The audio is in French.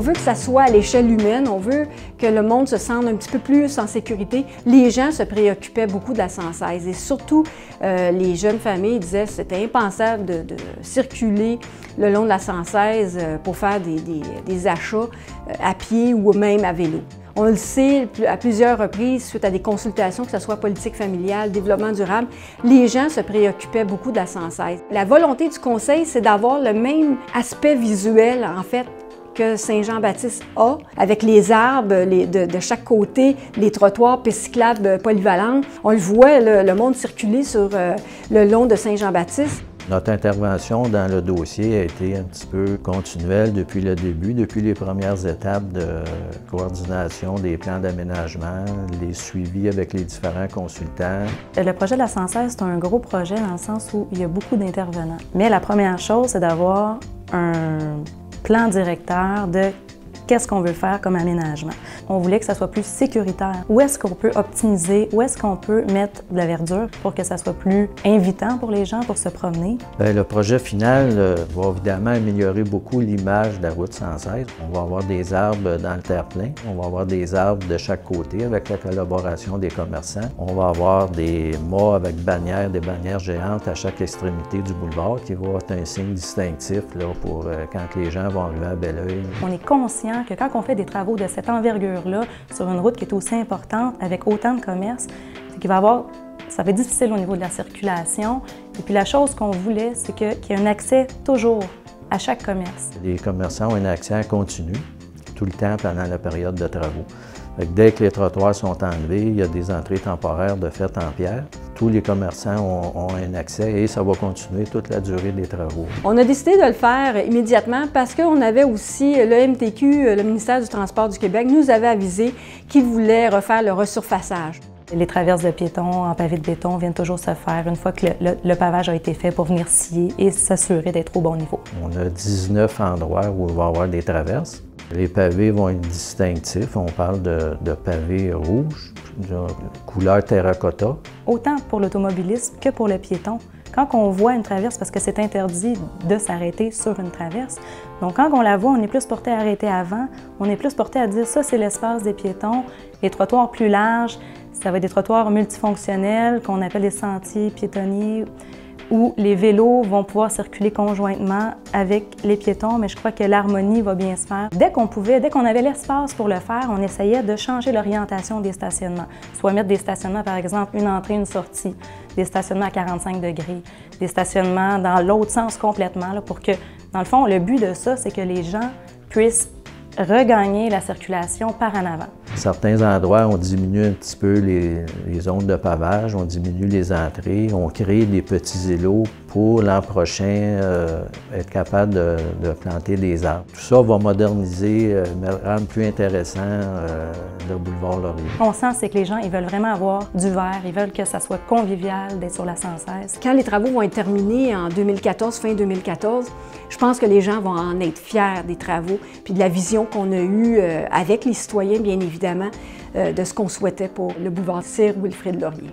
veut que ça soit à l'échelle humaine, on veut que le monde se sente un petit peu plus en sécurité. Les gens se préoccupaient beaucoup de la 116 et surtout les jeunes familles disaient que c'était impensable de circuler le long de la 116 pour faire des achats à pied ou même à vélo. On le sait à plusieurs reprises, suite à des consultations, que ce soit politique familiale, développement durable, les gens se préoccupaient beaucoup de la 116. La volonté du Conseil, c'est d'avoir le même aspect visuel, en fait, que Saint-Jean-Baptiste a, avec les arbres de chaque côté, les trottoirs, pistes cyclables polyvalentes. On le voit, le monde circuler sur le long de Saint-Jean-Baptiste. Notre intervention dans le dossier a été un petit peu continuelle depuis le début, depuis les premières étapes de coordination des plans d'aménagement, les suivis avec les différents consultants. Le projet de la 116, c'est un gros projet dans le sens où il y a beaucoup d'intervenants. Mais la première chose, c'est d'avoir un plan directeur de qu'est-ce qu'on veut faire comme aménagement. On voulait que ça soit plus sécuritaire. Où est-ce qu'on peut optimiser? Où est-ce qu'on peut mettre de la verdure pour que ça soit plus invitant pour les gens pour se promener? Bien, le projet final va évidemment améliorer beaucoup l'image de la route 116. On va avoir des arbres dans le terre-plein. On va avoir des arbres de chaque côté avec la collaboration des commerçants. On va avoir des mâts avec bannières, des bannières géantes à chaque extrémité du boulevard qui vont être un signe distinctif là, pour quand les gens vont arriver à Belleuil. On est conscient que quand on fait des travaux de cette envergure-là, sur une route qui est aussi importante, avec autant de commerces, c'est qu'il va y avoir, ça va être difficile au niveau de la circulation. Et puis la chose qu'on voulait, c'est qu'il y ait un accès toujours à chaque commerce. Les commerçants ont un accès continu tout le temps pendant la période de travaux. Dès que les trottoirs sont enlevés, il y a des entrées temporaires de fait en pierre. Tous les commerçants ont un accès et ça va continuer toute la durée des travaux. On a décidé de le faire immédiatement parce qu'on avait aussi le MTQ, le ministère du Transport du Québec, nous avait avisé qu'il voulait refaire le resurfaçage. Les traverses de piétons en pavé de béton viennent toujours se faire une fois que le pavage a été fait pour venir scier et s'assurer d'être au bon niveau. On a 19 endroits où il va y avoir des traverses. Les pavés vont être distinctifs. On parle de pavés rouges, de couleur terracotta. Autant pour l'automobiliste que pour le piéton. Quand on voit une traverse, parce que c'est interdit de s'arrêter sur une traverse, donc quand on la voit, on est plus porté à arrêter avant, on est plus porté à dire ça c'est l'espace des piétons, les trottoirs plus larges, ça va être des trottoirs multifonctionnels qu'on appelle des sentiers piétonniers, où les vélos vont pouvoir circuler conjointement avec les piétons, mais je crois que l'harmonie va bien se faire. Dès qu'on avait l'espace pour le faire, on essayait de changer l'orientation des stationnements. Soit mettre des stationnements, par exemple, une entrée, une sortie, des stationnements à 45 degrés, des stationnements dans l'autre sens complètement, là, pour que, dans le fond, le but de ça, c'est que les gens puissent regagner la circulation par en avant. Certains endroits, on diminue un petit peu les zones de pavage, on diminue les entrées, on crée des petits îlots pour l'an prochain être capable de planter des arbres. Tout ça va moderniser, rendre plus intéressant le boulevard Laurier. On sent c'est que les gens ils veulent vraiment avoir du vert, ils veulent que ça soit convivial d'être sur la 116. Quand les travaux vont être terminés en 2014, fin 2014, je pense que les gens vont en être fiers des travaux puis de la vision qu'on a eue avec les citoyens, bien évidemment, de ce qu'on souhaitait pour le boulevard Sir Wilfrid Laurier.